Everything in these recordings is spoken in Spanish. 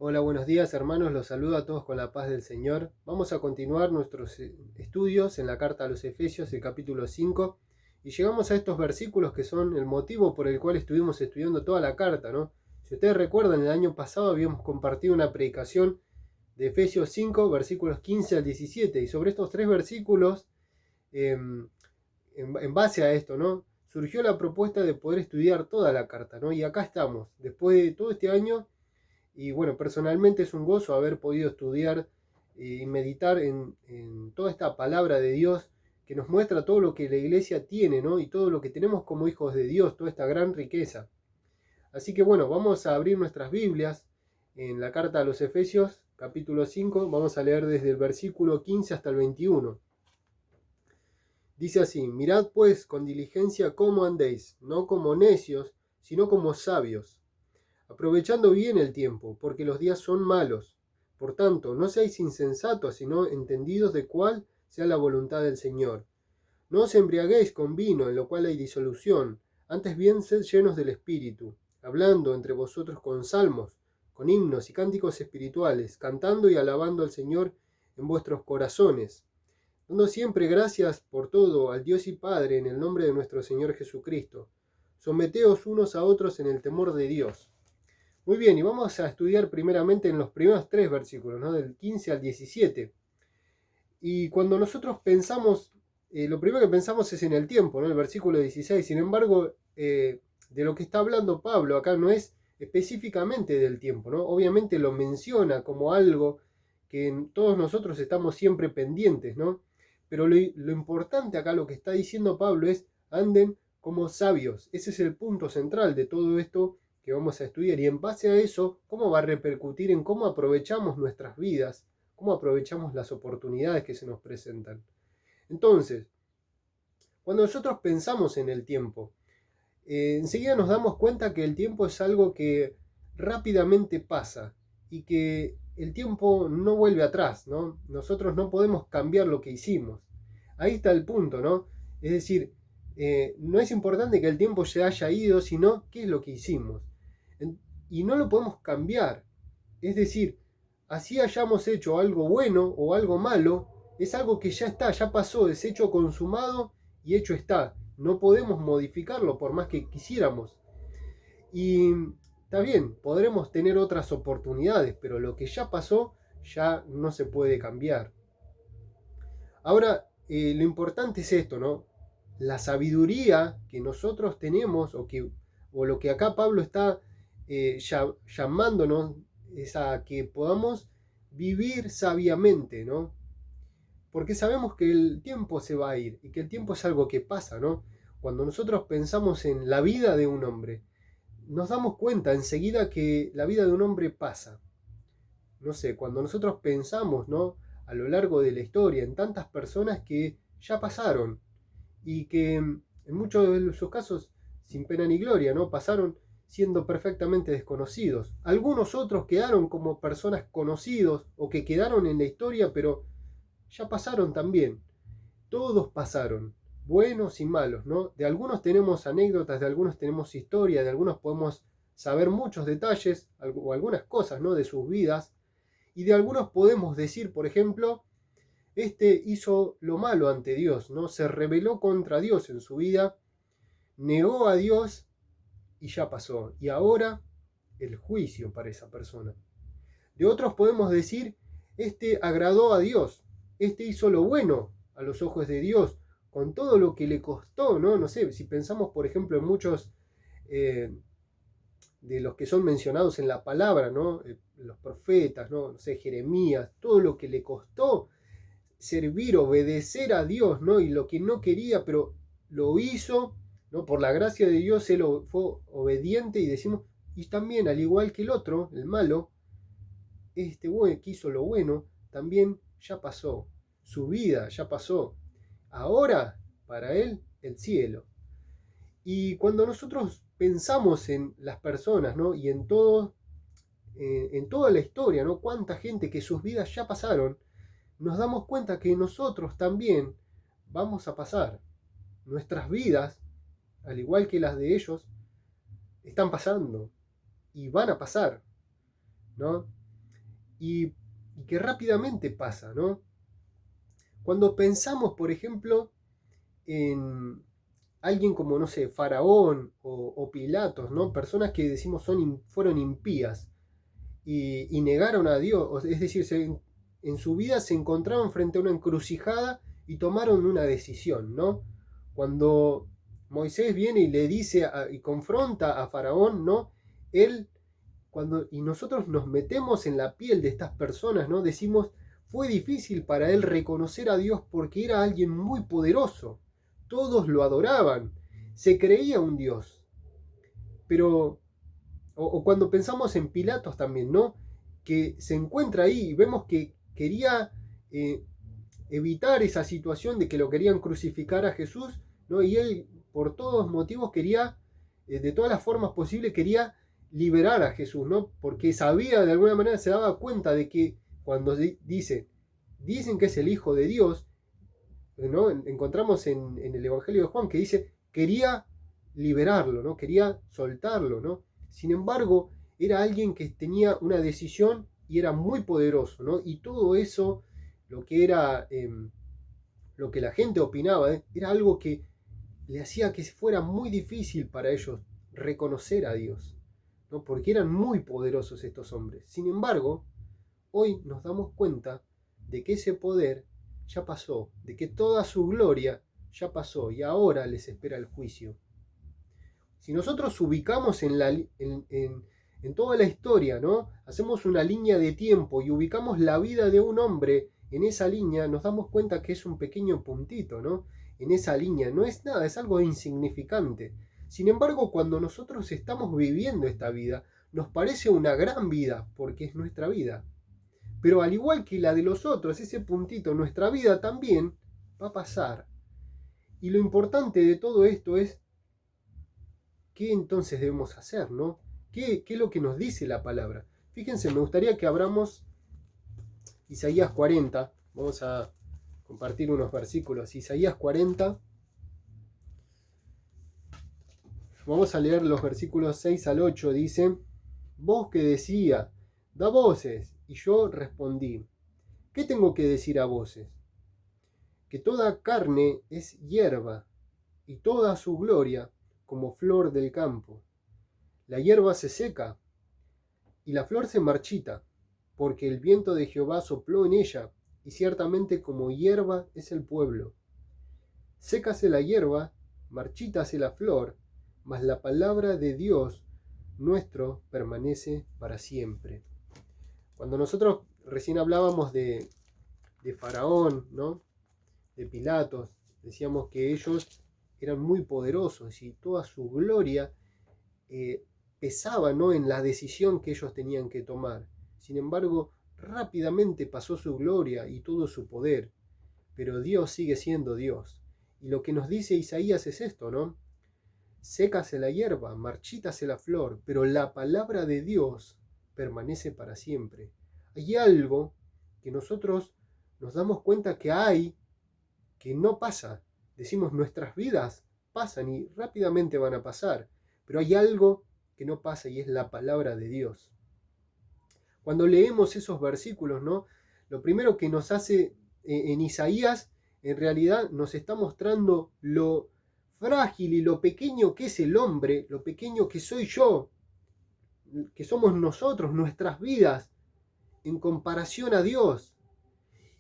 Hola, buenos días hermanos, los saludo a todos con la paz del Señor. Vamos a continuar nuestros estudios en la carta a los Efesios, el capítulo 5, y llegamos a estos versículos que son el motivo por el cual estuvimos estudiando toda la carta, ¿no? Si ustedes recuerdan, el año pasado habíamos compartido una predicación de Efesios 5, versículos 15 al 17, y sobre estos tres versículos, en base a esto, ¿no? Surgió la propuesta de poder estudiar toda la carta, ¿no? Y acá estamos, después de todo este año. Y bueno, personalmente es un gozo haber podido estudiar y meditar en toda esta palabra de Dios que nos muestra todo lo que la iglesia tiene, ¿no? Y todo lo que tenemos como hijos de Dios, toda esta gran riqueza. Así que bueno, vamos a abrir nuestras Biblias en la carta a los Efesios, capítulo 5, vamos a leer desde el versículo 15 hasta el 21. Dice así: mirad pues con diligencia cómo andéis, no como necios, sino como sabios, aprovechando bien el tiempo, porque los días son malos. Por tanto, no seáis insensatos, sino entendidos de cuál sea la voluntad del Señor. No os embriaguéis con vino, en lo cual hay disolución, antes bien sed llenos del Espíritu, hablando entre vosotros con salmos, con himnos y cánticos espirituales, cantando y alabando al Señor en vuestros corazones, dando siempre gracias por todo al Dios y Padre en el nombre de nuestro Señor Jesucristo. Someteos unos a otros en el temor de Dios. Muy bien, y vamos a estudiar primeramente en los primeros tres versículos, ¿no? Del 15 al 17. Y cuando nosotros pensamos, lo primero que pensamos es en el tiempo, ¿no? El versículo 16. Sin embargo, de lo que está hablando Pablo acá no es específicamente del tiempo, ¿no? Obviamente lo menciona como algo que todos nosotros estamos siempre pendientes, ¿no? Pero lo importante acá, lo que está diciendo Pablo es: anden como sabios. Ese es el punto central de todo esto que vamos a estudiar. Y en base a eso, ¿cómo va a repercutir en cómo aprovechamos nuestras vidas? ¿Cómo aprovechamos las oportunidades que se nos presentan? Entonces, cuando nosotros pensamos en el tiempo, enseguida nos damos cuenta que el tiempo es algo que rápidamente pasa y que el tiempo no vuelve atrás, ¿no? Nosotros no podemos cambiar lo que hicimos. Ahí está el punto, ¿no? Es decir, no es importante que el tiempo se haya ido, sino qué es lo que hicimos. Y no lo podemos cambiar. Es decir, así hayamos hecho algo bueno o algo malo, es algo que ya está, ya pasó, es hecho consumado y hecho está. No podemos modificarlo por más que quisiéramos. Y está bien, podremos tener otras oportunidades, pero lo que ya pasó ya no se puede cambiar. Ahora, lo importante es esto, ¿no? La sabiduría que nosotros tenemos, o lo que acá Pablo está llamándonos, es a que podamos vivir sabiamente, ¿no? Porque sabemos que el tiempo se va a ir y que el tiempo es algo que pasa, ¿no? Cuando nosotros pensamos en la vida de un hombre, nos damos cuenta enseguida que la vida de un hombre pasa. No sé, cuando nosotros pensamos, ¿no? A lo largo de la historia, en tantas personas que ya pasaron y que en muchos de sus casos, sin pena ni gloria, ¿no? Pasaron siendo perfectamente desconocidos. Algunos otros quedaron como personas conocidos o que quedaron en la historia, pero ya pasaron también. Todos pasaron, buenos y malos, ¿no? De algunos tenemos anécdotas, de algunos tenemos historia, de algunos podemos saber muchos detalles o algunas cosas, ¿no? De sus vidas. Y de algunos podemos decir, por ejemplo, este hizo lo malo ante Dios, ¿no? Se rebeló contra Dios en su vida, negó a Dios y ya pasó. Y ahora el juicio para esa persona. De otros podemos decir, este agradó a Dios, este hizo lo bueno a los ojos de Dios, con todo lo que le costó, ¿no? No sé, si pensamos, por ejemplo, en muchos de los que son mencionados en la palabra, ¿no? Los profetas, ¿no? No sé, Jeremías, todo lo que le costó servir, obedecer a Dios, ¿no? Y lo que no quería, pero lo hizo, ¿no? Por la gracia de Dios, él fue obediente y decimos, y también, al igual que el otro, el malo, este güey que hizo lo bueno, también ya pasó. Su vida ya pasó. Ahora, para él, el cielo. Y cuando nosotros pensamos en las personas, ¿no? Y en toda la historia, ¿no? Cuánta gente que sus vidas ya pasaron, nos damos cuenta que nosotros también vamos a pasar. Nuestras vidas, al igual que las de ellos, están pasando y van a pasar, ¿no? y que rápidamente pasa, ¿no? Cuando pensamos, por ejemplo, en alguien como, no sé, Faraón o Pilatos, ¿no? Personas que decimos fueron impías y negaron a Dios, es decir, en su vida se encontraron frente a una encrucijada y tomaron una decisión, ¿no? Cuando Moisés viene y le dice y confronta a Faraón, ¿no? Él, y nosotros nos metemos en la piel de estas personas, ¿no? Decimos, fue difícil para él reconocer a Dios porque era alguien muy poderoso. Todos lo adoraban, se creía un Dios. Pero o cuando pensamos en Pilatos también, ¿no? Que se encuentra ahí y vemos que quería evitar esa situación de que lo querían crucificar a Jesús, ¿no? Y él, por todos motivos, quería, de todas las formas posibles, quería liberar a Jesús, ¿no? Porque sabía, de alguna manera, se daba cuenta de que cuando dicen que es el Hijo de Dios, ¿no? Encontramos en el Evangelio de Juan que dice, quería liberarlo, ¿no? Quería soltarlo, ¿no? Sin embargo, era alguien que tenía una decisión y era muy poderoso, ¿no? Y todo eso, lo que era, lo que la gente opinaba, era algo que le hacía que fuera muy difícil para ellos reconocer a Dios, ¿no? Porque eran muy poderosos estos hombres. Sin embargo, hoy nos damos cuenta de que ese poder ya pasó, de que toda su gloria ya pasó y ahora les espera el juicio. Si nosotros ubicamos en toda la historia, ¿no? Hacemos una línea de tiempo y ubicamos la vida de un hombre en esa línea, nos damos cuenta que es un pequeño puntito, ¿no? En esa línea, no es nada, es algo insignificante. Sin embargo, cuando nosotros estamos viviendo esta vida, nos parece una gran vida, porque es nuestra vida. Pero al igual que la de los otros, ese puntito en nuestra vida también va a pasar. Y lo importante de todo esto es qué entonces debemos hacer, ¿no? ¿Qué es lo que nos dice la palabra? Fíjense, me gustaría que abramos Isaías 40. Vamos a compartir unos versículos. Isaías 40. Vamos a leer los versículos 6 al 8. Dice, voz que decía, da voces. Y yo respondí, ¿qué tengo que decir a voces? Que toda carne es hierba, y toda su gloria como flor del campo. La hierba se seca, y la flor se marchita, porque el viento de Jehová sopló en ella, y ciertamente como hierba es el pueblo. Sécase la hierba, marchítase la flor, mas la palabra de Dios nuestro permanece para siempre. Cuando nosotros recién hablábamos de Faraón, ¿no? De Pilatos, decíamos que ellos eran muy poderosos y toda su gloria pesaba, ¿no? En la decisión que ellos tenían que tomar. Sin embargo, rápidamente pasó su gloria y todo su poder, pero Dios sigue siendo Dios. Y lo que nos dice Isaías es esto, ¿no? Sécase la hierba, marchítase la flor, pero la palabra de Dios permanece para siempre. Hay algo que nosotros nos damos cuenta que no pasa. Decimos, nuestras vidas pasan y rápidamente van a pasar, pero hay algo que no pasa y es la palabra de Dios. Cuando leemos esos versículos, ¿no? Lo primero que nos hace en Isaías, en realidad nos está mostrando lo frágil y lo pequeño que es el hombre, lo pequeño que soy yo, que somos nosotros, nuestras vidas, en comparación a Dios.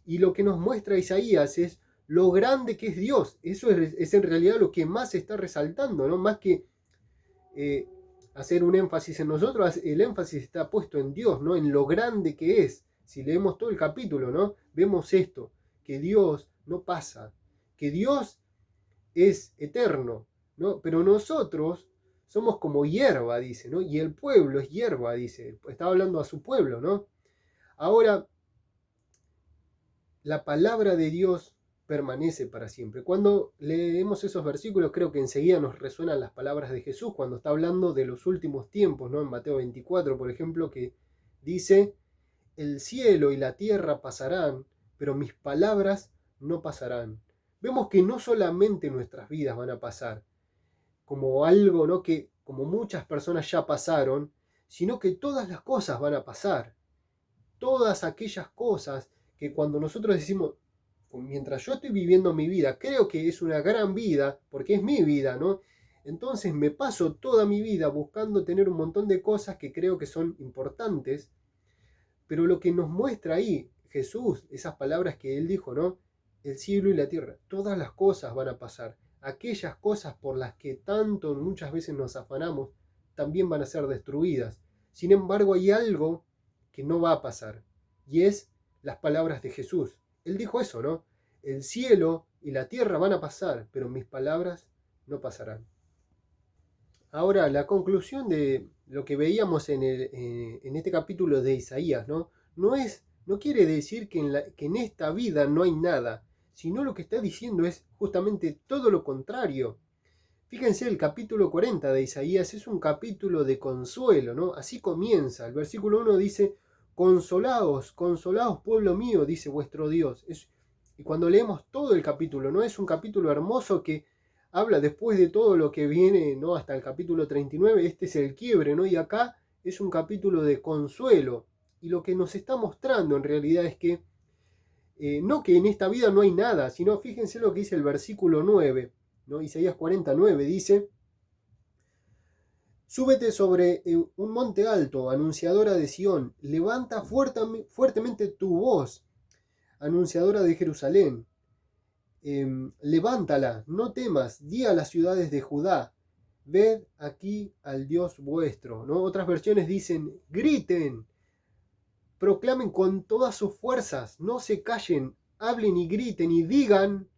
Y lo que nos muestra Isaías es lo grande que es Dios. Eso es en realidad lo que más se está resaltando, ¿no? Más que hacer un énfasis en nosotros, el énfasis está puesto en Dios, ¿no? En lo grande que es. Si leemos todo el capítulo, ¿no? Vemos esto, que Dios no pasa, que Dios es eterno, ¿no? Pero nosotros somos como hierba, dice, ¿no? Y el pueblo es hierba, dice. Está hablando a su pueblo, ¿no? Ahora, la palabra de Dios permanece para siempre. Cuando leemos esos versículos, creo que enseguida nos resuenan las palabras de Jesús cuando está hablando de los últimos tiempos, ¿no? En Mateo 24, por ejemplo, que dice, el cielo y la tierra pasarán, pero mis palabras no pasarán. Vemos que no solamente nuestras vidas van a pasar como algo, ¿no? Que como muchas personas ya pasaron, sino que todas las cosas van a pasar. todas aquellas cosas que cuando nosotros decimos, mientras yo estoy viviendo mi vida, creo que es una gran vida, porque es mi vida, ¿no? Entonces me paso toda mi vida buscando tener un montón de cosas que creo que son importantes, pero lo que nos muestra ahí Jesús, esas palabras que él dijo, ¿no? El cielo y la tierra, todas las cosas van a pasar. Aquellas cosas por las que tanto muchas veces nos afanamos, también van a ser destruidas. Sin embargo, hay algo que no va a pasar, y es las palabras de Jesús. Él dijo eso, ¿no? El cielo y la tierra van a pasar, pero mis palabras no pasarán. Ahora, la conclusión de lo que veíamos en este capítulo de Isaías, ¿no? No quiere decir que en esta vida no hay nada, sino lo que está diciendo es justamente todo lo contrario. Fíjense, el capítulo 40 de Isaías es un capítulo de consuelo, ¿no? Así comienza. El versículo 1 dice, consolaos, consolaos, pueblo mío, dice vuestro Dios. Y cuando leemos todo el capítulo, ¿no? Es un capítulo hermoso que habla después de todo lo que viene, ¿no? Hasta el capítulo 39, este es el quiebre, ¿no? Y acá es un capítulo de consuelo. Y lo que nos está mostrando en realidad es que no que en esta vida no hay nada, sino fíjense lo que dice el versículo 9, ¿no? Isaías 49 dice, súbete sobre un monte alto, anunciadora de Sión, levanta fuertemente tu voz, anunciadora de Jerusalén. Levántala, no temas, di a las ciudades de Judá, ved aquí al Dios vuestro, ¿no? Otras versiones dicen, griten, proclamen con todas sus fuerzas, no se callen, hablen y griten y digan,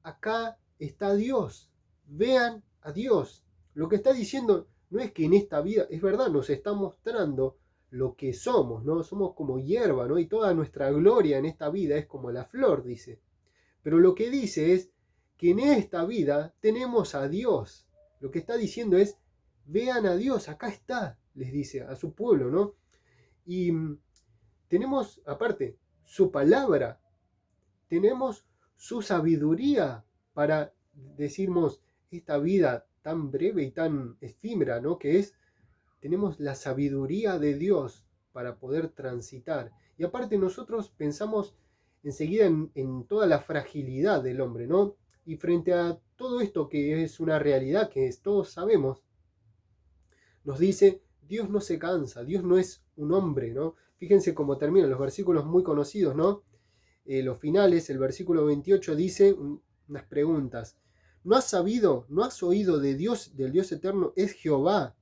acá está Dios, vean a Dios. Lo que está diciendo no es que en esta vida, es verdad, nos está mostrando lo que somos, ¿no? Somos como hierba, ¿no? Y toda nuestra gloria en esta vida es como la flor, dice. Pero lo que dice es que en esta vida tenemos a Dios. Lo que está diciendo es, vean a Dios, acá está, les dice a su pueblo, ¿no? Y tenemos, aparte, su palabra, tenemos su sabiduría para decirnos esta vida tan breve y tan efímera, ¿no? Que es, tenemos la sabiduría de Dios para poder transitar. Y aparte nosotros pensamos enseguida en toda la fragilidad del hombre, ¿no? Y frente a todo esto que es una realidad que todos sabemos, nos dice, Dios no se cansa, Dios no es un hombre, ¿no? Fíjense cómo terminan los versículos muy conocidos, ¿no? Los finales, el versículo 28 dice unas preguntas. ¿No has sabido, no has oído de Dios, del Dios eterno es Jehová?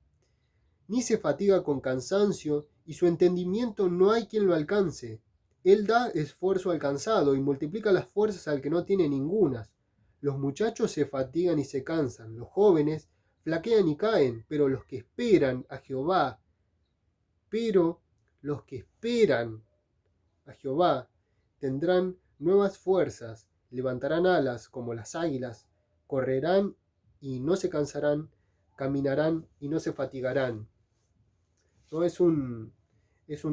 Ni se fatiga con cansancio, y su entendimiento no hay quien lo alcance. Él da esfuerzo al cansado y multiplica las fuerzas al que no tiene ningunas. Los muchachos se fatigan y se cansan, los jóvenes flaquean y caen, pero los que esperan a Jehová, tendrán nuevas fuerzas, levantarán alas como las águilas, correrán y no se cansarán, caminarán y no se fatigarán. ¿No? Es un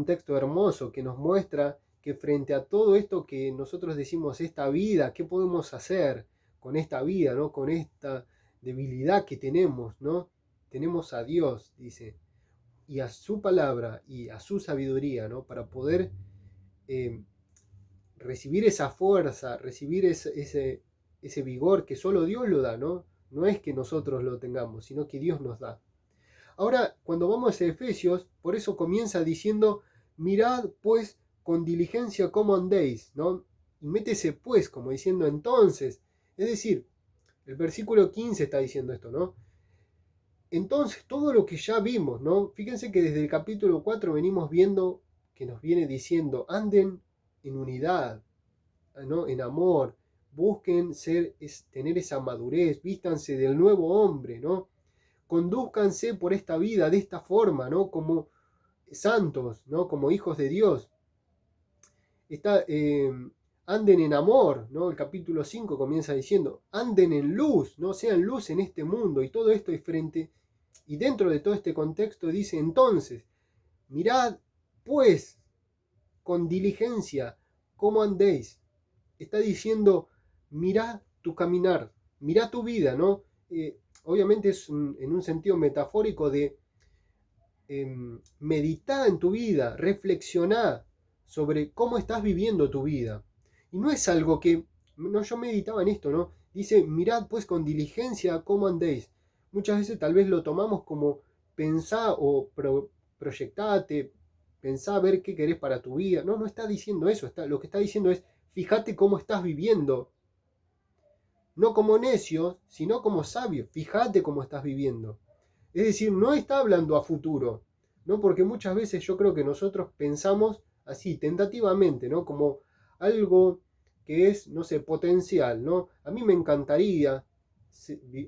texto hermoso que nos muestra que frente a todo esto que nosotros decimos, esta vida, ¿qué podemos hacer con esta vida, ¿no? Con esta debilidad que tenemos, ¿no? Tenemos a Dios, dice, y a su palabra y a su sabiduría, ¿no? Para poder recibir esa fuerza, recibir ese vigor que solo Dios lo da, ¿no? No es que nosotros lo tengamos, sino que Dios nos da. Ahora, cuando vamos a Efesios, por eso comienza diciendo, mirad pues con diligencia cómo andéis, ¿no? Y métese pues, como diciendo entonces. Es decir, el versículo 15 está diciendo esto, ¿no? Entonces, todo lo que ya vimos, ¿no? Fíjense que desde el capítulo 4 venimos viendo que nos viene diciendo, anden en unidad, ¿no? En amor, busquen tener esa madurez, vístanse del nuevo hombre, ¿no? Condúzcanse por esta vida de esta forma, ¿no? Como santos, ¿no? Como hijos de Dios. Anden en amor, ¿no? El capítulo 5 comienza diciendo, anden en luz, ¿no? Sean luz en este mundo, y todo esto es y dentro de todo este contexto dice, entonces, mirad pues con diligencia cómo andéis. Está diciendo, mirá tu caminar, mirá tu vida, ¿no? Obviamente es en un sentido metafórico de meditar en tu vida, reflexionar sobre cómo estás viviendo tu vida. Y no es algo que, no, yo meditaba en esto, ¿no? Dice, mirad pues con diligencia cómo andéis. Muchas veces tal vez lo tomamos como pensá o proyectate, pensá a ver qué querés para tu vida. No, no está diciendo eso, lo que está diciendo es, fíjate cómo estás viviendo. No como necio, sino como sabio. Fíjate cómo estás viviendo. Es decir, no está hablando a futuro, ¿no? Porque muchas veces yo creo que nosotros pensamos así, tentativamente, ¿no? Como algo que es, no sé, potencial, ¿no? A mí me encantaría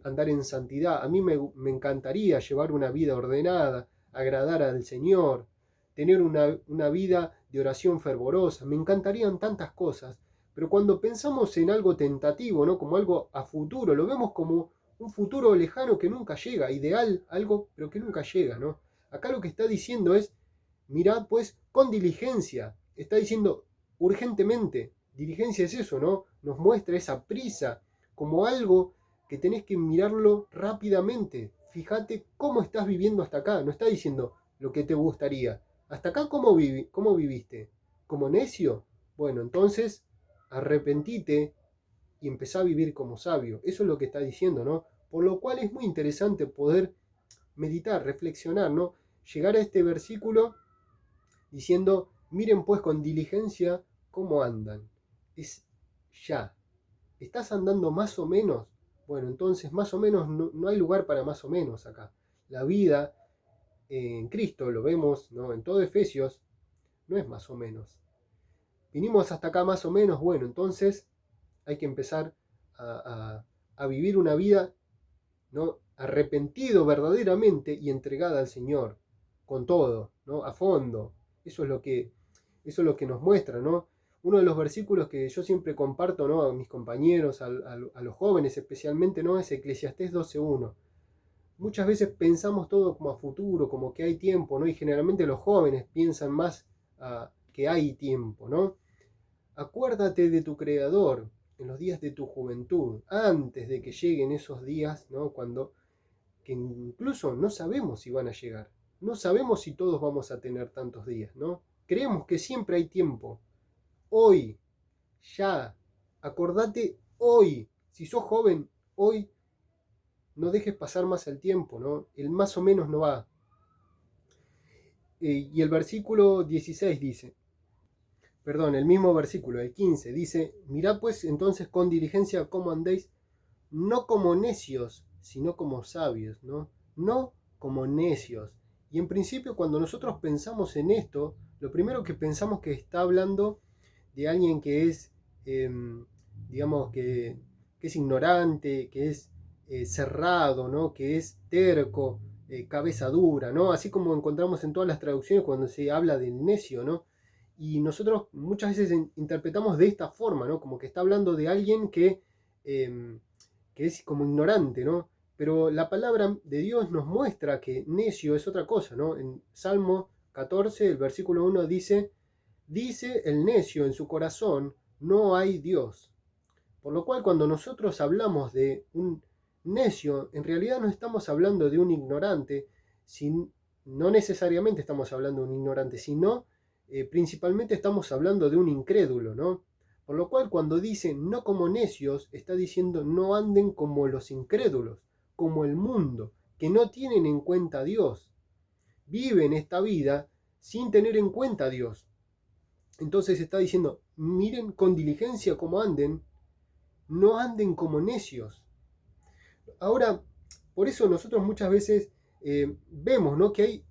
andar en santidad, a mí me encantaría llevar una vida ordenada, agradar al Señor, tener una vida de oración fervorosa, me encantarían tantas cosas, pero cuando pensamos en algo tentativo, ¿no? Como algo a futuro, lo vemos como un futuro lejano que nunca llega, ideal, algo, pero que nunca llega, ¿no? Acá lo que está diciendo es, mirad pues con diligencia, está diciendo urgentemente, diligencia es eso, ¿no? Nos muestra esa prisa como algo que tenés que mirarlo rápidamente. Fíjate cómo estás viviendo hasta acá, no está diciendo lo que te gustaría. Hasta acá, cómo viviste? ¿Como necio? Bueno, entonces arrepentite y empezá a vivir como sabio. Eso es lo que está diciendo, ¿no? Por lo cual es muy interesante poder meditar, reflexionar, ¿no? Llegar a este versículo diciendo, miren pues con diligencia cómo andan. Es ya. ¿Estás andando más o menos? Bueno, entonces más o menos no hay lugar para más o menos acá. La vida en Cristo, lo vemos, ¿no? En todo Efesios, no es más o menos. Vinimos hasta acá más o menos, bueno, entonces hay que empezar a vivir una vida, ¿no? Arrepentido verdaderamente y entregada al Señor, con todo, ¿no? A fondo. Eso es lo que nos muestra, ¿no? Uno de los versículos que yo siempre comparto, ¿no? A mis compañeros, a los jóvenes especialmente, ¿no? Es Eclesiastés 12:1. Muchas veces pensamos todo como a futuro, como que hay tiempo, ¿no? Y generalmente los jóvenes piensan más que hay tiempo, ¿no? Acuérdate de tu Creador en los días de tu juventud, antes de que lleguen esos días, ¿no? Que incluso no sabemos si van a llegar, no sabemos si todos vamos a tener tantos días, ¿no? Creemos que siempre hay tiempo. Hoy, ya, acordate hoy. Si sos joven, hoy no dejes pasar más el tiempo, ¿no? El más o menos no va. Y el versículo 16 dice, perdón, el mismo versículo, el 15, dice, mirad pues entonces con diligencia cómo andéis, no como necios, sino como sabios, ¿no? No como necios. Y en principio cuando nosotros pensamos en esto, lo primero que pensamos que está hablando de alguien que es, digamos, que es ignorante, que es cerrado, ¿no? Que es terco, cabeza dura, ¿no? Así como encontramos en todas las traducciones cuando se habla del necio, ¿no? Y nosotros muchas veces interpretamos de esta forma, ¿no? Como que está hablando de alguien que es como ignorante, ¿no? Pero la palabra de Dios nos muestra que necio es otra cosa, ¿no? En Salmo 14, el versículo 1 dice el necio en su corazón, no hay Dios. Por lo cual cuando nosotros hablamos de un necio, en realidad no estamos hablando de un ignorante, no necesariamente estamos hablando de un ignorante, sino principalmente estamos hablando de un incrédulo, ¿no? Por lo cual cuando dice no como necios, está diciendo no anden como los incrédulos, como el mundo, que no tienen en cuenta a Dios. Viven esta vida sin tener en cuenta a Dios. Entonces está diciendo, miren con diligencia cómo anden, no anden como necios. Ahora, por eso nosotros muchas veces vemos, ¿no? Que hay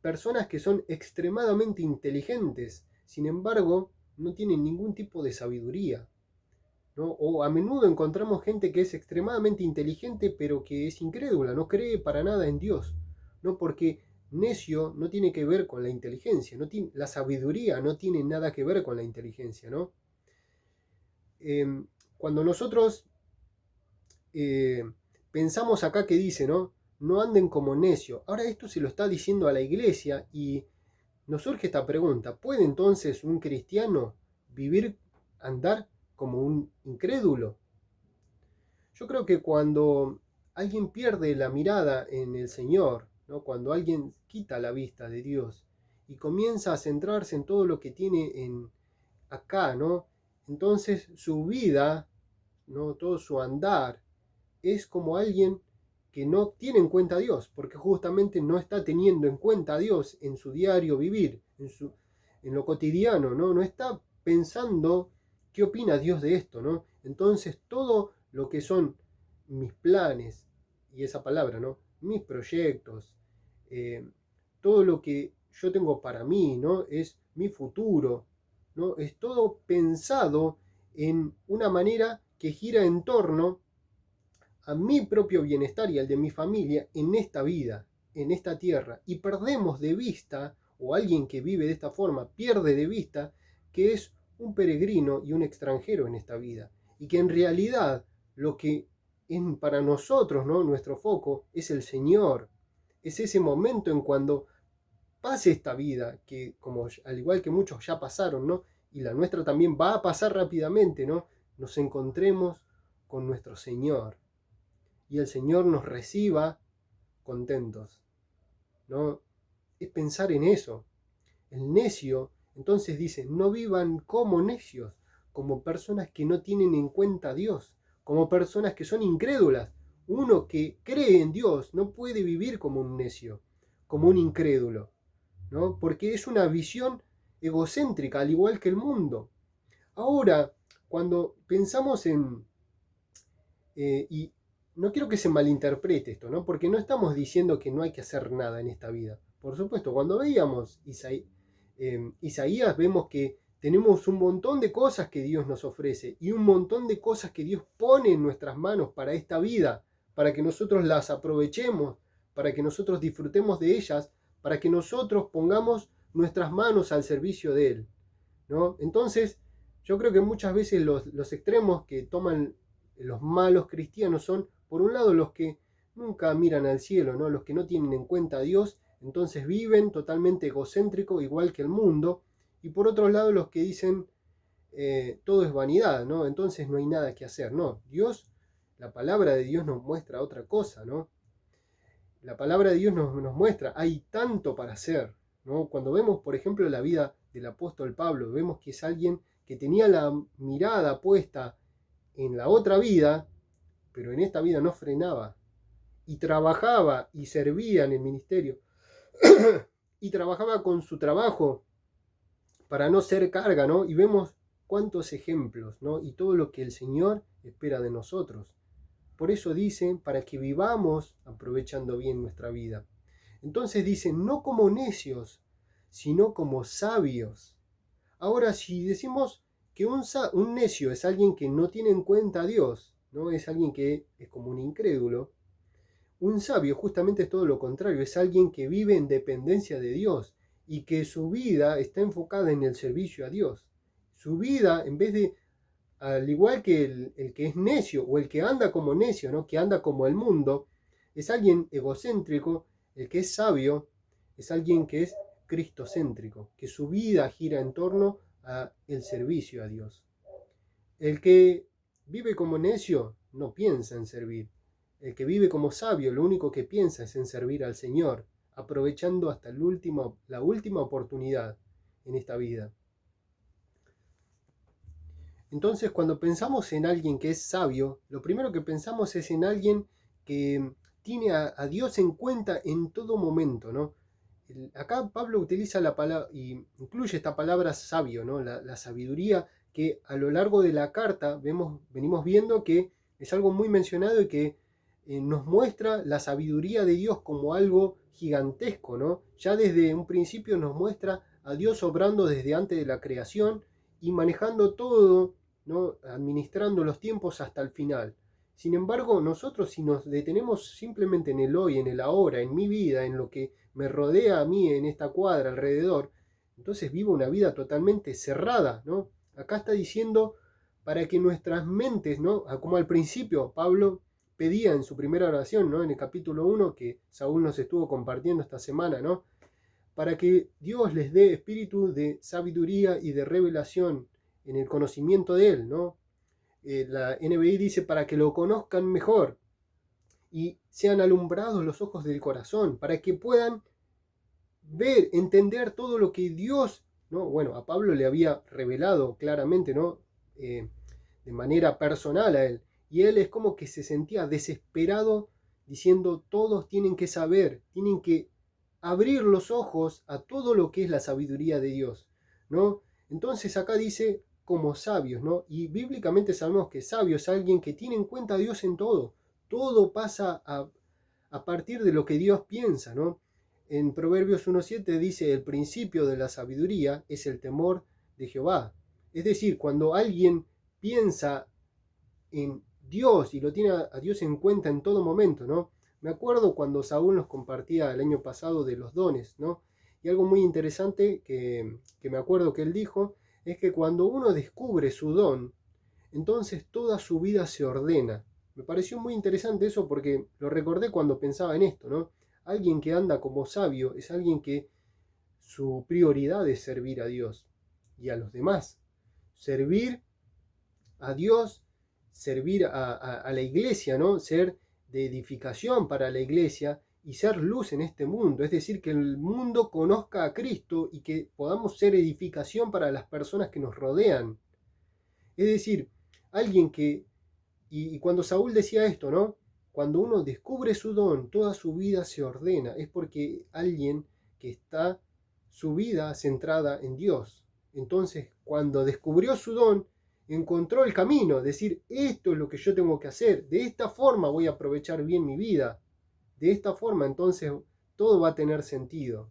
personas que son extremadamente inteligentes, sin embargo, no tienen ningún tipo de sabiduría, ¿no? O a menudo encontramos gente que es extremadamente inteligente, pero que es incrédula, no cree para nada en Dios, ¿no? Porque necio no tiene que ver con la inteligencia, la sabiduría no tiene nada que ver con la inteligencia, ¿no? Cuando nosotros pensamos acá que dice, ¿no? No anden como necio. Ahora esto se lo está diciendo a la iglesia y nos surge esta pregunta. ¿Puede entonces un cristiano andar como un incrédulo? Yo creo que cuando alguien pierde la mirada en el Señor, ¿no? Cuando alguien quita la vista de Dios y comienza a centrarse en todo lo que tiene acá, ¿no? Entonces su vida, ¿no? Todo su andar es como alguien que no tiene en cuenta a Dios, porque justamente no está teniendo en cuenta a Dios en su diario vivir, en lo cotidiano, ¿no? No está pensando qué opina Dios de esto, ¿no? Entonces todo lo que son mis planes, y esa palabra, ¿no? Mis proyectos, eh, todo lo que yo tengo para mí, ¿no? Es mi futuro, ¿no? Es todo pensado en una manera que gira en torno a mi propio bienestar y al de mi familia en esta vida, en esta tierra, y perdemos de vista, o alguien que vive de esta forma pierde de vista, que es un peregrino y un extranjero en esta vida, y que en realidad lo que es para nosotros, ¿no? Nuestro foco es el Señor, es ese momento en cuando pase esta vida, que como al igual que muchos ya pasaron, ¿no? Y la nuestra también va a pasar rápidamente, ¿no? Nos encontremos con nuestro Señor y el Señor nos reciba contentos, ¿no? Es pensar en eso. El necio, entonces dice, no vivan como necios, como personas que no tienen en cuenta a Dios, como personas que son incrédulas. Uno que cree en Dios no puede vivir como un necio, como un incrédulo, ¿no? Porque es una visión egocéntrica, al igual que el mundo. Ahora, cuando pensamos y no quiero que se malinterprete esto, ¿no? Porque no estamos diciendo que no hay que hacer nada en esta vida. Por supuesto, cuando veíamos Isaías, vemos que tenemos un montón de cosas que Dios nos ofrece y un montón de cosas que Dios pone en nuestras manos para esta vida, para que nosotros las aprovechemos, para que nosotros disfrutemos de ellas, para que nosotros pongamos nuestras manos al servicio de Él, ¿no? Entonces, yo creo que muchas veces los extremos que toman los malos cristianos son, por un lado, los que nunca miran al cielo, ¿no? Los que no tienen en cuenta a Dios, entonces viven totalmente egocéntrico, igual que el mundo, y por otro lado, los que dicen todo es vanidad, ¿no? Entonces no hay nada que hacer, ¿no? Dios, la palabra de Dios nos muestra otra cosa, ¿no? La palabra de Dios nos muestra, hay tanto para hacer, ¿no? Cuando vemos, por ejemplo, la vida del apóstol Pablo, vemos que es alguien que tenía la mirada puesta en la otra vida, pero en esta vida no frenaba, y trabajaba y servía en el ministerio, y trabajaba con su trabajo para no ser carga, ¿no? Y vemos cuántos ejemplos, ¿no? Y todo lo que el Señor espera de nosotros. Por eso dice, para que vivamos aprovechando bien nuestra vida. Entonces dice, no como necios, sino como sabios. Ahora, si decimos que un necio es alguien que no tiene en cuenta a Dios, ¿no? Es alguien que es como un incrédulo. Un sabio justamente es todo lo contrario, es alguien que vive en dependencia de Dios y que su vida está enfocada en el servicio a Dios. Su vida, en vez de, al igual que el que es necio o el que anda como necio, ¿no? Que anda como el mundo, es alguien egocéntrico. El que es sabio es alguien que es cristocéntrico, que su vida gira en torno a el servicio a Dios. El que vive como necio no piensa en servir. El que vive como sabio lo único que piensa es en servir al Señor, aprovechando hasta la última oportunidad en esta vida. Entonces, cuando pensamos en alguien que es sabio, lo primero que pensamos es en alguien que tiene a Dios en cuenta en todo momento, ¿no? Acá Pablo utiliza la palabra, y incluye esta palabra sabio, ¿no? La sabiduría que a lo largo de la carta venimos viendo que es algo muy mencionado y que nos muestra la sabiduría de Dios como algo gigantesco, ¿no? Ya desde un principio nos muestra a Dios obrando desde antes de la creación y manejando todo, ¿no? Administrando los tiempos hasta el final. Sin embargo, nosotros si nos detenemos simplemente en el hoy, en el ahora, en mi vida, en lo que me rodea a mí en esta cuadra alrededor, entonces vivo una vida totalmente cerrada, ¿no? Acá está diciendo para que nuestras mentes, ¿no? Como al principio Pablo pedía en su primera oración, ¿no? En el capítulo 1 que Saúl nos estuvo compartiendo esta semana, ¿no? Para que Dios les dé espíritu de sabiduría y de revelación en el conocimiento de Él, ¿no? La NBI dice para que lo conozcan mejor y sean alumbrados los ojos del corazón, para que puedan ver, entender todo lo que Dios, ¿no? Bueno, a Pablo le había revelado claramente, ¿no? De manera personal a él. Y él es como que se sentía desesperado diciendo, todos tienen que saber, tienen que abrir los ojos a todo lo que es la sabiduría de Dios, ¿no? Entonces acá dice como sabios, ¿no? Y bíblicamente sabemos que sabio es alguien que tiene en cuenta a Dios en todo. Todo pasa a partir de lo que Dios piensa, ¿no? En Proverbios 1.7 dice, el principio de la sabiduría es el temor de Jehová. Es decir, cuando alguien piensa en Dios y lo tiene a Dios en cuenta en todo momento, ¿no? Me acuerdo cuando Saúl nos compartía el año pasado de los dones, ¿no? Y algo muy interesante que me acuerdo que él dijo es que cuando uno descubre su don, entonces toda su vida se ordena. Me pareció muy interesante eso porque lo recordé cuando pensaba en esto, ¿no? Alguien que anda como sabio es alguien que su prioridad es servir a Dios y a los demás. Servir a Dios, servir a la iglesia, ¿no? Ser de edificación para la iglesia y ser luz en este mundo. Es decir, que el mundo conozca a Cristo y que podamos ser edificación para las personas que nos rodean. Es decir, alguien que, y cuando Saúl decía esto, ¿no? Cuando uno descubre su don, toda su vida se ordena. Es porque alguien que está su vida centrada en Dios. Entonces, cuando descubrió su don, encontró el camino, decir, esto es lo que yo tengo que hacer, de esta forma voy a aprovechar bien mi vida, de esta forma entonces todo va a tener sentido.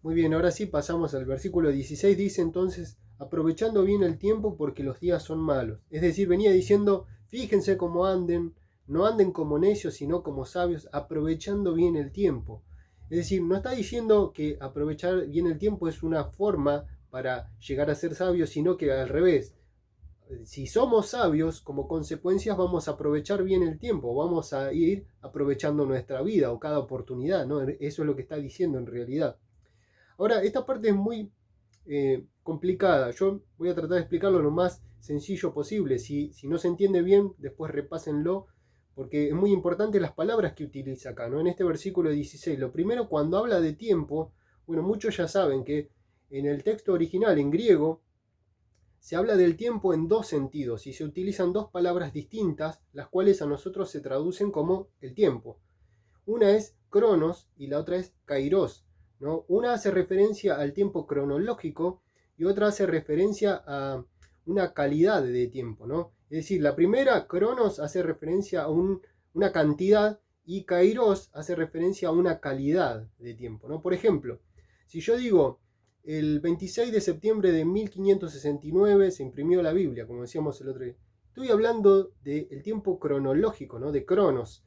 Muy bien, ahora sí pasamos al versículo 16, dice entonces, aprovechando bien el tiempo porque los días son malos. Es decir, venía diciendo, fíjense cómo anden, no anden como necios, sino como sabios, aprovechando bien el tiempo. Es decir, no está diciendo que aprovechar bien el tiempo es una forma para llegar a ser sabios, sino que al revés. Si somos sabios, como consecuencias vamos a aprovechar bien el tiempo, vamos a ir aprovechando nuestra vida o cada oportunidad, ¿no? Eso es lo que está diciendo en realidad. Ahora, esta parte es muy complicada. Yo voy a tratar de explicarlo lo más sencillo posible. Si no se entiende bien, después repásenlo, porque es muy importante las palabras que utiliza acá, ¿no? En este versículo 16. Lo primero, cuando habla de tiempo, bueno, muchos ya saben que en el texto original, en griego, se habla del tiempo en dos sentidos y se utilizan dos palabras distintas, las cuales a nosotros se traducen como el tiempo. Una es cronos y la otra es kairos, ¿no? Una hace referencia al tiempo cronológico y otra hace referencia a una calidad de tiempo, ¿no? Es decir, la primera, cronos, hace referencia a una cantidad y kairos hace referencia a una calidad de tiempo, ¿no? Por ejemplo, si yo digo, el 26 de septiembre de 1569 se imprimió la Biblia, como decíamos el otro día, estoy hablando del tiempo cronológico, ¿no? De cronos.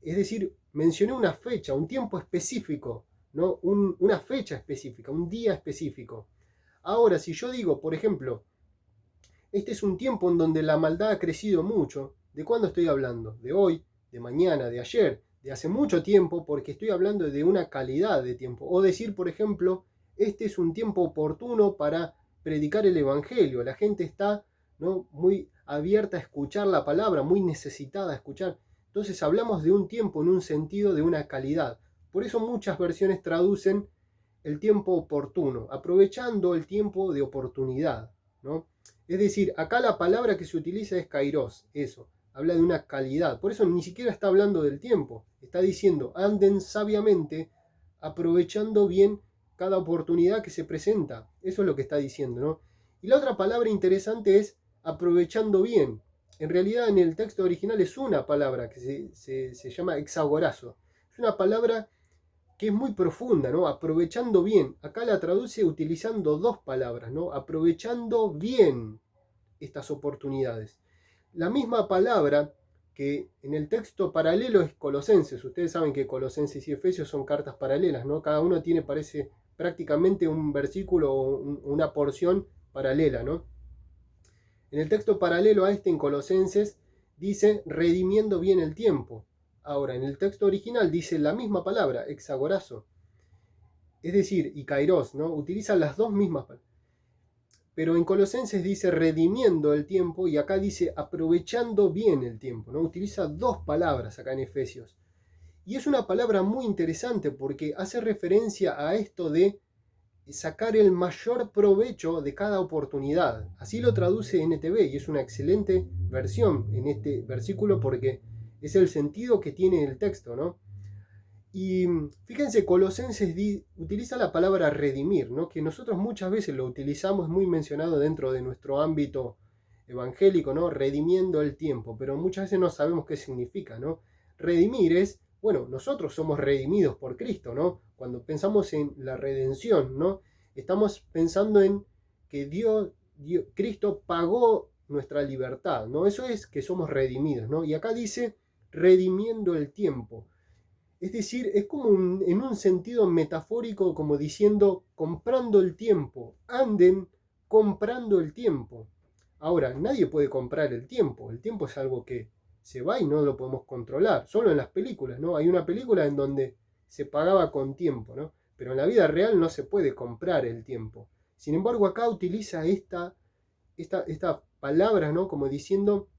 Es decir, mencioné una fecha, un tiempo específico, ¿no? Una fecha específica, un día específico. Ahora, si yo digo, por ejemplo, este es un tiempo en donde la maldad ha crecido mucho, ¿de cuándo estoy hablando? De hoy, de mañana, de ayer, de hace mucho tiempo, porque estoy hablando de una calidad de tiempo. O decir, por ejemplo, este es un tiempo oportuno para predicar el Evangelio. La gente está, ¿no?, muy abierta a escuchar la palabra, muy necesitada a escuchar. Entonces hablamos de un tiempo en un sentido de una calidad. Por eso muchas versiones traducen el tiempo oportuno, aprovechando el tiempo de oportunidad, ¿no? Es decir, acá la palabra que se utiliza es kairos, eso, habla de una calidad. Por eso ni siquiera está hablando del tiempo, está diciendo, anden sabiamente, aprovechando bien cada oportunidad que se presenta. Eso es lo que está diciendo, ¿no? Y la otra palabra interesante es aprovechando bien. En realidad en el texto original es una palabra que se llama exagorazo. Es una palabra que es muy profunda, ¿no? Aprovechando bien. Acá la traduce utilizando dos palabras, ¿no? Aprovechando bien estas oportunidades. La misma palabra que en el texto paralelo es Colosenses. Ustedes saben que Colosenses y Efesios son cartas paralelas, ¿no? Cada uno tiene, parece, prácticamente un versículo o una porción paralela, ¿no? En el texto paralelo a este, en Colosenses, dice redimiendo bien el tiempo. Ahora, en el texto original dice la misma palabra, exagorazo. Es decir, y kairos, ¿no? Utilizan las dos mismas palabras. Pero en Colosenses dice redimiendo el tiempo y acá dice aprovechando bien el tiempo, ¿no? Utiliza dos palabras acá en Efesios. Y es una palabra muy interesante porque hace referencia a esto de sacar el mayor provecho de cada oportunidad. Así lo traduce NTV y es una excelente versión en este versículo porque es el sentido que tiene el texto, ¿no? Y fíjense, Colosenses utiliza la palabra redimir, ¿no? Que nosotros muchas veces lo utilizamos, muy mencionado dentro de nuestro ámbito evangélico, ¿no? Redimiendo el tiempo, pero muchas veces no sabemos qué significa, ¿no? Redimir es, bueno, nosotros somos redimidos por Cristo, ¿no? Cuando pensamos en la redención, ¿no? Estamos pensando en que Cristo pagó nuestra libertad, ¿no? Eso es que somos redimidos, ¿no? Y acá dice redimiendo el tiempo. Es decir, es como en un sentido metafórico, como diciendo, comprando el tiempo, anden comprando el tiempo. Ahora, nadie puede comprar el tiempo es algo que se va y no lo podemos controlar, solo en las películas, ¿no? Hay una película en donde se pagaba con tiempo, ¿no? Pero en la vida real no se puede comprar el tiempo. Sin embargo, acá utiliza esta palabra, ¿no? Como diciendo,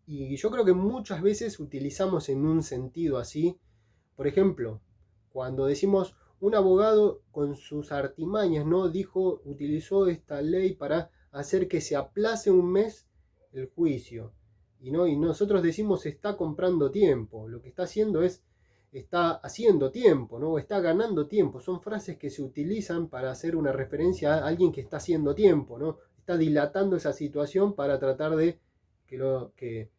y yo creo que muchas veces utilizamos en un sentido así. Por ejemplo, cuando decimos un abogado con sus artimañas, ¿no? Utilizó esta ley para hacer que se aplace un mes el juicio. Y nosotros decimos está comprando tiempo. Lo que está haciendo está haciendo tiempo, ¿no? Está ganando tiempo. Son frases que se utilizan para hacer una referencia a alguien que está haciendo tiempo, ¿no? Está dilatando esa situación para tratar de que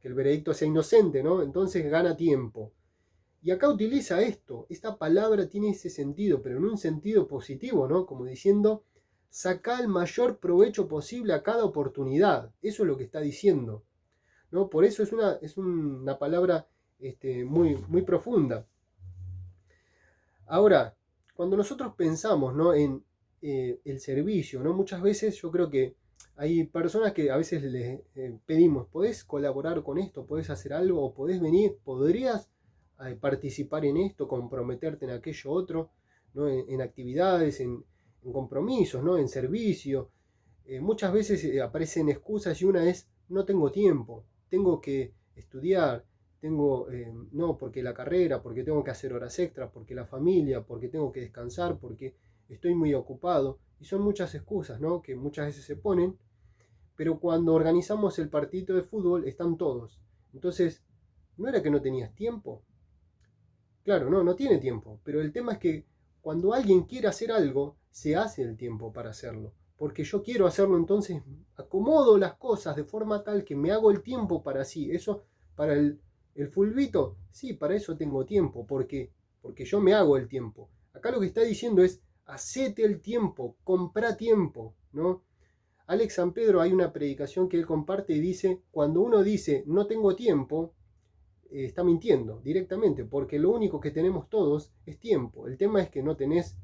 el veredicto sea inocente, ¿no? Entonces gana tiempo. Y acá utiliza esta palabra tiene ese sentido, pero en un sentido positivo, ¿no? Como diciendo, saca el mayor provecho posible a cada oportunidad. Eso es lo que está diciendo, ¿no? Por eso es una palabra muy, muy profunda. Ahora, cuando nosotros pensamos, ¿no? En el servicio, ¿no? Muchas veces yo creo que hay personas que a veces les pedimos, ¿podés colaborar con esto? ¿Podés hacer algo? ¿O podés venir? ¿Podrías participar en esto? ¿Comprometerte en aquello otro? ¿No? En actividades, en compromisos, ¿no? En servicio. Muchas veces aparecen excusas y una es, no tengo tiempo, tengo que estudiar, no, porque la carrera, porque tengo que hacer horas extras, porque la familia, porque tengo que descansar, porque estoy muy ocupado. Y son muchas excusas, ¿no? Que muchas veces se ponen, pero cuando organizamos el partido de fútbol están todos. Entonces, ¿no era que no tenías tiempo? Claro, no tiene tiempo, pero el tema es que cuando alguien quiere hacer algo, se hace el tiempo para hacerlo. Porque yo quiero hacerlo, entonces acomodo las cosas de forma tal que me hago el tiempo para sí. Eso, para el fulbito, sí, para eso tengo tiempo, porque yo me hago el tiempo. Acá lo que está diciendo es, hacete el tiempo, comprá tiempo, ¿no? Alex San Pedro hay una predicación que él comparte y dice, cuando uno dice no tengo tiempo, está mintiendo directamente, porque lo único que tenemos todos es tiempo. El tema es que no tenés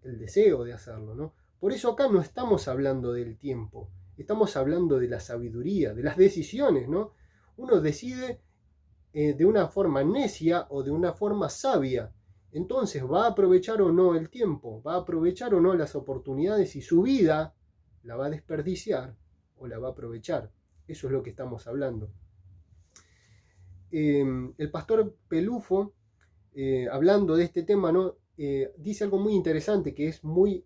el deseo de hacerlo, ¿no? Por eso acá no estamos hablando del tiempo, estamos hablando de la sabiduría, de las decisiones, ¿no? Uno decide de una forma necia o de una forma sabia. Entonces, ¿va a aprovechar o no el tiempo? ¿Va a aprovechar o no las oportunidades y su vida la va a desperdiciar o la va a aprovechar? Eso es lo que estamos hablando. El pastor Pelufo, hablando de este tema, ¿no? Dice algo muy interesante que es muy,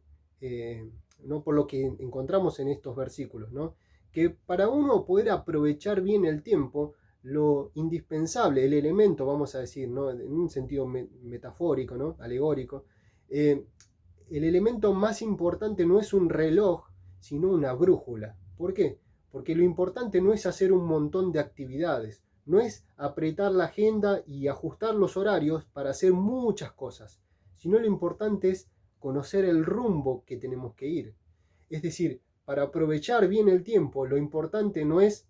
¿no? Por lo que encontramos en estos versículos, ¿no? Que para uno poder aprovechar bien el tiempo, lo indispensable, el elemento, vamos a decir, ¿no? En un sentido metafórico, ¿no? Alegórico, el elemento más importante no es un reloj, sino una brújula. ¿Por qué? Porque lo importante no es hacer un montón de actividades, no es apretar la agenda y ajustar los horarios para hacer muchas cosas, sino lo importante es conocer el rumbo que tenemos que ir. Es decir, para aprovechar bien el tiempo, lo importante no es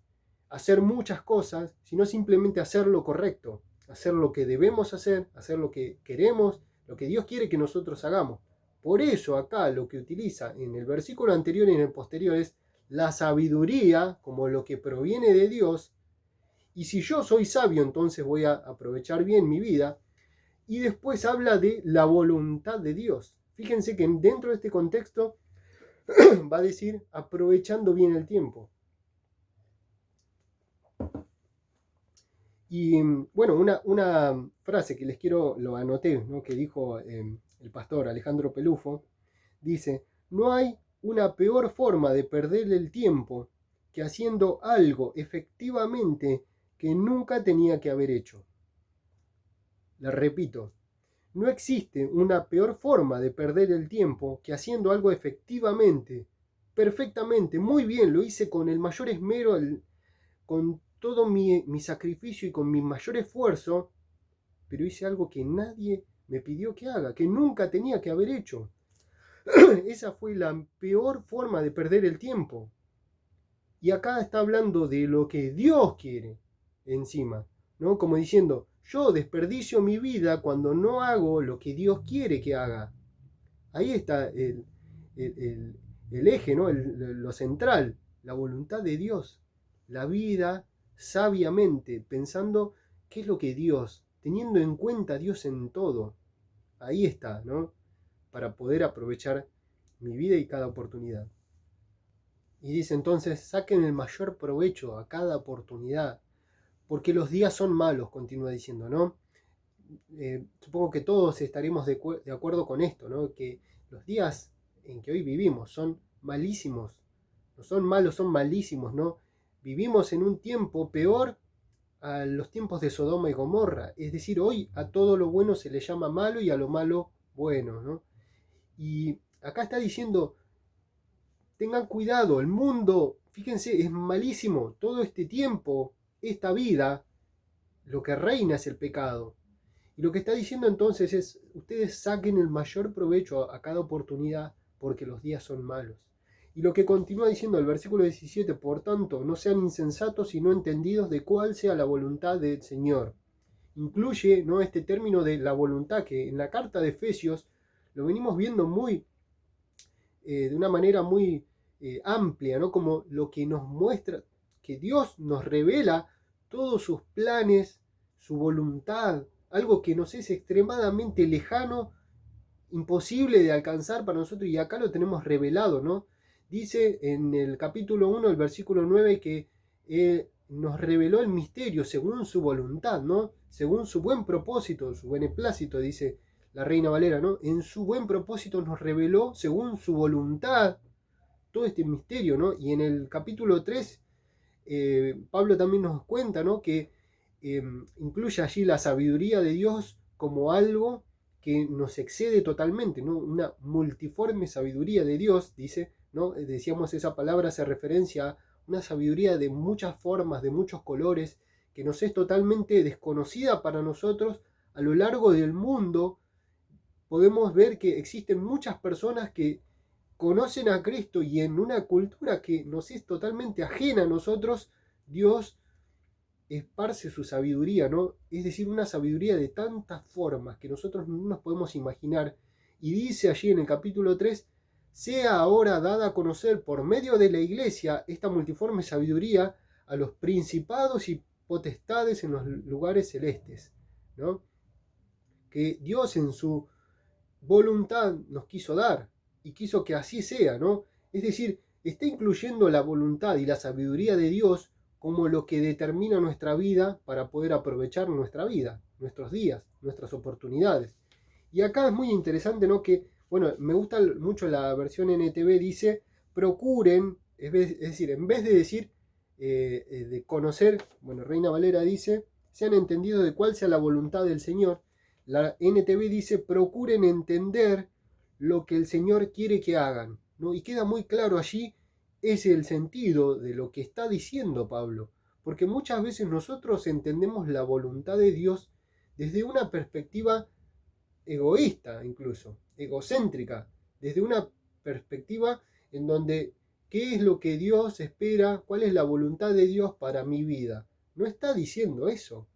hacer muchas cosas, sino simplemente hacer lo correcto, hacer lo que debemos hacer lo que queremos, lo que Dios quiere que nosotros hagamos. Por eso acá lo que utiliza en el versículo anterior y en el posterior es la sabiduría como lo que proviene de Dios. Y si yo soy sabio, entonces voy a aprovechar bien mi vida. Y después habla de la voluntad de Dios. Fíjense que dentro de este contexto va a decir aprovechando bien el tiempo. Y bueno, una frase que les quiero, lo anoté, ¿no? Que dijo el pastor Alejandro Pelufo, dice: no hay una peor forma de perder el tiempo que haciendo algo efectivamente que nunca tenía que haber hecho. La repito, no existe una peor forma de perder el tiempo que haciendo algo efectivamente, perfectamente, muy bien, lo hice con el mayor esmero, con todo mi sacrificio y con mi mayor esfuerzo, pero hice algo que nadie me pidió que haga, que nunca tenía que haber hecho. Esa fue la peor forma de perder el tiempo. Y acá está hablando de lo que Dios quiere encima, ¿no? Como diciendo, yo desperdicio mi vida cuando no hago lo que Dios quiere que haga. Ahí está el eje, ¿no? Lo central, la voluntad de Dios. La vida sabiamente, pensando qué es lo que Dios, teniendo en cuenta a Dios en todo. Ahí está, ¿no? Para poder aprovechar mi vida y cada oportunidad. Y dice entonces, saquen el mayor provecho a cada oportunidad, porque los días son malos, continúa diciendo, ¿no? Supongo que todos estaremos de acuerdo con esto, ¿no? Que los días en que hoy vivimos son malísimos, no son malos, son malísimos, ¿no? Vivimos en un tiempo peor a los tiempos de Sodoma y Gomorra, es decir, hoy a todo lo bueno se le llama malo y a lo malo bueno, ¿no? Y acá está diciendo, tengan cuidado, el mundo, fíjense, es malísimo, todo este tiempo, esta vida, lo que reina es el pecado. Y lo que está diciendo entonces es, ustedes saquen el mayor provecho a cada oportunidad porque los días son malos. Y lo que continúa diciendo el versículo 17, por tanto, no sean insensatos y no entendidos de cuál sea la voluntad del Señor. Incluye, ¿no?, este término de la voluntad que en la carta de Efesios lo venimos viendo de una manera muy amplia, ¿no? Como lo que nos muestra, que Dios nos revela todos sus planes, su voluntad, algo que nos es extremadamente lejano, imposible de alcanzar para nosotros, y acá lo tenemos revelado, ¿no? Dice en el capítulo 1, el versículo 9, que nos reveló el misterio según su voluntad, ¿no? Según su buen propósito, su beneplácito, dice la Reina Valera, ¿no? En su buen propósito nos reveló según su voluntad todo este misterio, ¿no? Y en el capítulo 3, Pablo también nos cuenta, ¿no?, que incluye allí la sabiduría de Dios como algo que nos excede totalmente, ¿no? Una multiforme sabiduría de Dios, dice, ¿no? Decíamos, esa palabra hace referencia a una sabiduría de muchas formas, de muchos colores, que nos es totalmente desconocida para nosotros. A lo largo del mundo podemos ver que existen muchas personas que conocen a Cristo, y en una cultura que nos es totalmente ajena a nosotros, Dios esparce su sabiduría, ¿no? Es decir, una sabiduría de tantas formas que nosotros no nos podemos imaginar. Y dice allí en el capítulo 3, sea ahora dada a conocer por medio de la iglesia esta multiforme sabiduría a los principados y potestades en los lugares celestes, ¿no? Que Dios en su voluntad nos quiso dar y quiso que así sea, ¿no? Es decir, está incluyendo la voluntad y la sabiduría de Dios como lo que determina nuestra vida para poder aprovechar nuestra vida, nuestros días, nuestras oportunidades. Y acá es muy interesante, ¿no? Que, bueno, me gusta mucho la versión NTV, dice, procuren, es decir, en vez de decir, de conocer, bueno, Reina Valera dice, sean entendidos de cuál sea la voluntad del Señor. La NTV dice, procuren entender lo que el Señor quiere que hagan, ¿no? Y queda muy claro allí, es el sentido de lo que está diciendo Pablo, porque muchas veces nosotros entendemos la voluntad de Dios desde una perspectiva egoísta, incluso egocéntrica, desde una perspectiva en donde ¿qué es lo que Dios espera? ¿Cuál es la voluntad de Dios para mi vida? No está diciendo eso.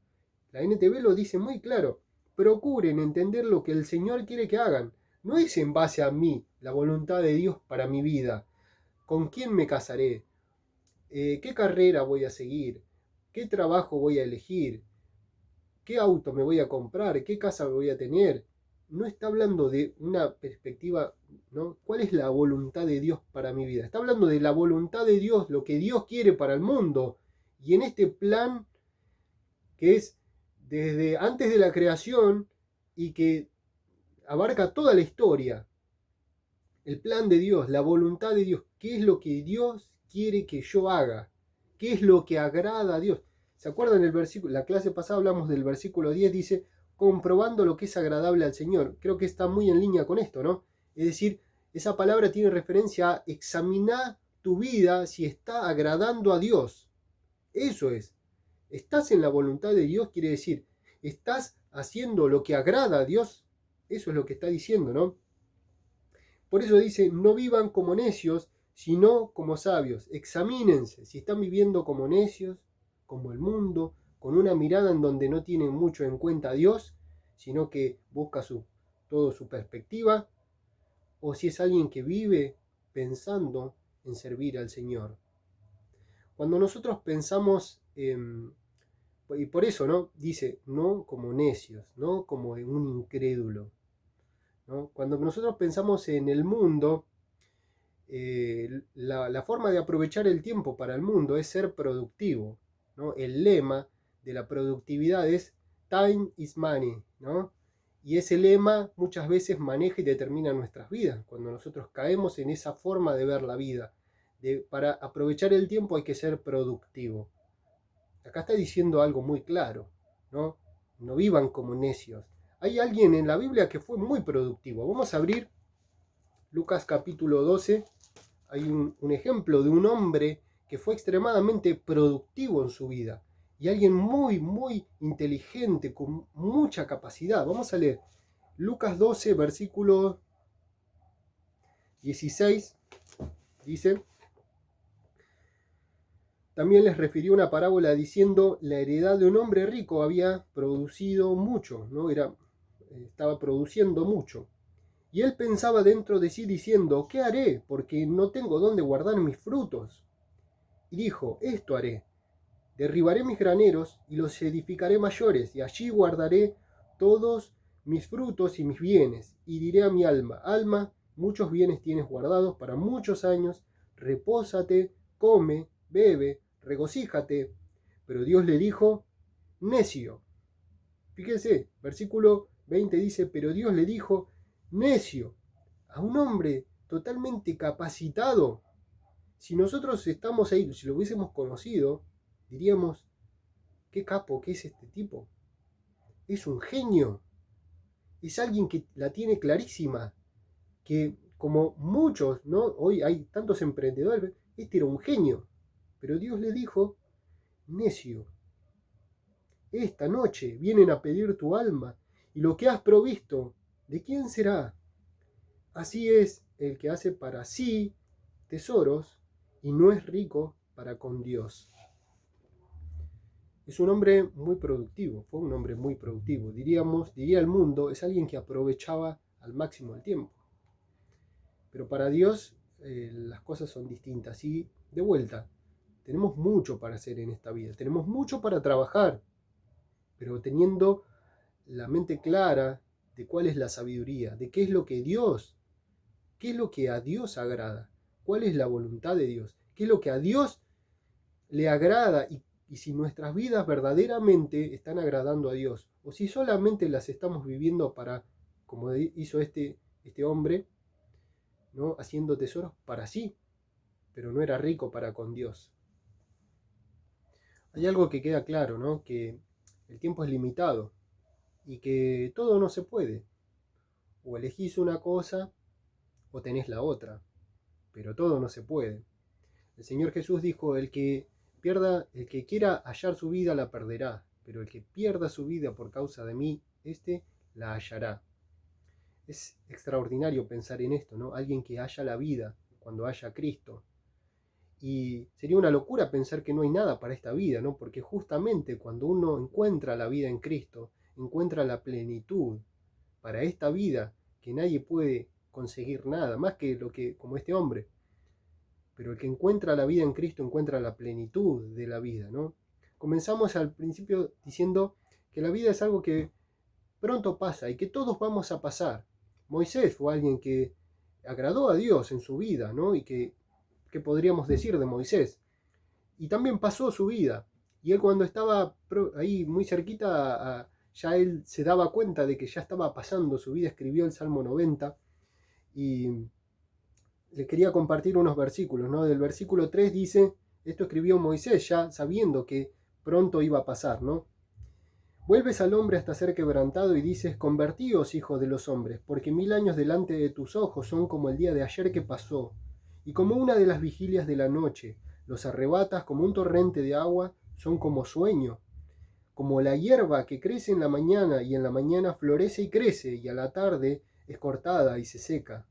La NTV lo dice muy claro. Procuren entender lo que el Señor quiere que hagan. No es en base a mí, la voluntad de Dios para mi vida. ¿Con quién me casaré? ¿Qué carrera voy a seguir? ¿Qué trabajo voy a elegir? ¿Qué auto me voy a comprar? ¿Qué casa voy a tener? No está hablando de una perspectiva, ¿no? ¿Cuál es la voluntad de Dios para mi vida? Está hablando de la voluntad de Dios, lo que Dios quiere para el mundo. Y en este plan que es desde antes de la creación y que abarca toda la historia, el plan de Dios, la voluntad de Dios, qué es lo que Dios quiere que yo haga, qué es lo que agrada a Dios. ¿Se acuerdan el versículo? La clase pasada hablamos del versículo 10, dice, comprobando lo que es agradable al Señor. Creo que está muy en línea con esto, ¿no? Es decir, esa palabra tiene referencia a examinar tu vida si está agradando a Dios. Eso es. Estás en la voluntad de Dios, quiere decir, estás haciendo lo que agrada a Dios. Eso es lo que está diciendo, ¿no? Por eso dice, no vivan como necios, sino como sabios. Examínense si están viviendo como necios, como el mundo, con una mirada en donde no tienen mucho en cuenta a Dios, sino que busca todo su perspectiva, o si es alguien que vive pensando en servir al Señor. Cuando nosotros pensamos, y por eso, ¿no? Dice, no como necios, no como un incrédulo, ¿no? Cuando nosotros pensamos en el mundo, la forma de aprovechar el tiempo para el mundo es ser productivo, ¿no? El lema de la productividad es time is money, ¿no? Y ese lema muchas veces maneja y determina nuestras vidas, cuando nosotros caemos en esa forma de ver la vida. Para aprovechar el tiempo hay que ser productivo. Acá está diciendo algo muy claro, ¿no? No vivan como necios. Hay alguien en la Biblia que fue muy productivo. Vamos a abrir Lucas capítulo 12. Hay un ejemplo de un hombre que fue extremadamente productivo en su vida y alguien muy, muy inteligente, con mucha capacidad. Vamos a leer Lucas 12, versículo 16. Dice, también les refirió una parábola diciendo, la heredad de un hombre rico había producido mucho, ¿no? Estaba produciendo mucho. Y él pensaba dentro de sí diciendo, ¿qué haré? Porque no tengo dónde guardar mis frutos. Y dijo, esto haré, derribaré mis graneros y los edificaré mayores, y allí guardaré todos mis frutos y mis bienes. Y diré a mi alma, alma, muchos bienes tienes guardados para muchos años, repósate, come, bebe, regocíjate. Pero Dios le dijo, necio. Fíjense, versículo 20 dice, pero Dios le dijo, necio, a un hombre totalmente capacitado. Si nosotros estamos ahí, si lo hubiésemos conocido, diríamos, qué capo que es este tipo. Es un genio. Es alguien que la tiene clarísima. Que como muchos, ¿no? Hoy hay tantos emprendedores, este era un genio. Pero Dios le dijo, necio, esta noche vienen a pedir tu alma, y lo que has provisto, ¿de quién será? Así es el que hace para sí tesoros y no es rico para con Dios. Es un hombre muy productivo, fue un hombre muy productivo. Diría el mundo, es alguien que aprovechaba al máximo el tiempo. Pero para Dios las cosas son distintas. Y de vuelta, tenemos mucho para hacer en esta vida, tenemos mucho para trabajar, pero teniendo la mente clara de cuál es la sabiduría, de qué es lo que a Dios agrada, cuál es la voluntad de Dios, qué es lo que a Dios le agrada y si nuestras vidas verdaderamente están agradando a Dios o si solamente las estamos viviendo para, como hizo este hombre, ¿no? Haciendo tesoros para sí, pero no era rico para con Dios. Hay algo que queda claro, ¿no? Que el tiempo es limitado y que todo no se puede. O elegís una cosa o tenés la otra, pero todo no se puede. El Señor Jesús dijo, el que quiera hallar su vida la perderá, pero el que pierda su vida por causa de mí, la hallará. Es extraordinario pensar en esto, ¿no? Alguien que haya la vida cuando haya Cristo. Y sería una locura pensar que no hay nada para esta vida, ¿no? Porque justamente cuando uno encuentra la vida en Cristo, encuentra la plenitud para esta vida, que nadie puede conseguir nada, más que lo que, como este hombre. Pero el que encuentra la vida en Cristo encuentra la plenitud de la vida, ¿no? Comenzamos al principio diciendo que la vida es algo que pronto pasa y que todos vamos a pasar. Moisés fue alguien que agradó a Dios en su vida, ¿no? Y ¿qué podríamos decir de Moisés? Y también pasó su vida. Y él cuando estaba ahí muy cerquita, ya él se daba cuenta de que ya estaba pasando su vida, escribió el Salmo 90 y le quería compartir unos versículos, ¿no? Del versículo 3 dice, esto escribió Moisés ya sabiendo que pronto iba a pasar, ¿no? Vuelves al hombre hasta ser quebrantado y dices, convertíos, hijos de los hombres, porque 1000 años delante de tus ojos son como el día de ayer que pasó, y como una de las vigilias de la noche, los arrebatas como un torrente de agua, son como sueño, como la hierba que crece en la mañana y en la mañana florece y crece, y a la tarde es cortada y se seca.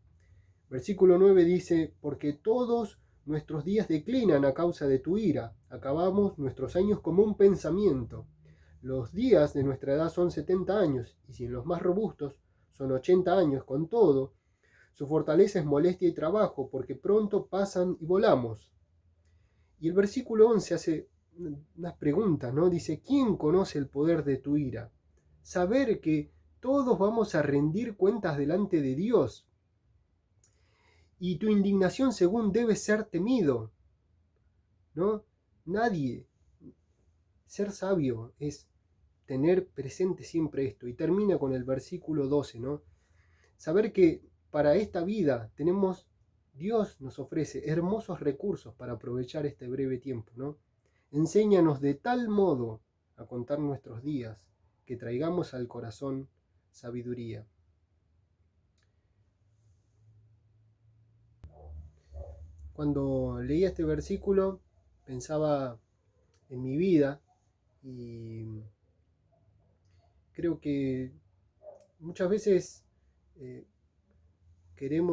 Versículo 9 dice, porque todos nuestros días declinan a causa de tu ira, acabamos nuestros años como un pensamiento. Los días de nuestra edad son 70 años, y si en los más robustos son 80 años, con todo, su fortaleza es molestia y trabajo, porque pronto pasan y volamos. Y el versículo 11 hace unas preguntas, ¿no? Dice, ¿quién conoce el poder de tu ira? Saber que todos vamos a rendir cuentas delante de Dios, y tu indignación según debe ser temido, ¿no? Nadie. Ser sabio es tener presente siempre esto. Y termina con el versículo 12, ¿no? Saber que para esta vida Dios nos ofrece hermosos recursos para aprovechar este breve tiempo, ¿no? Enséñanos de tal modo a contar nuestros días que traigamos al corazón sabiduría. Cuando leía este versículo pensaba en mi vida y creo que muchas veces queremos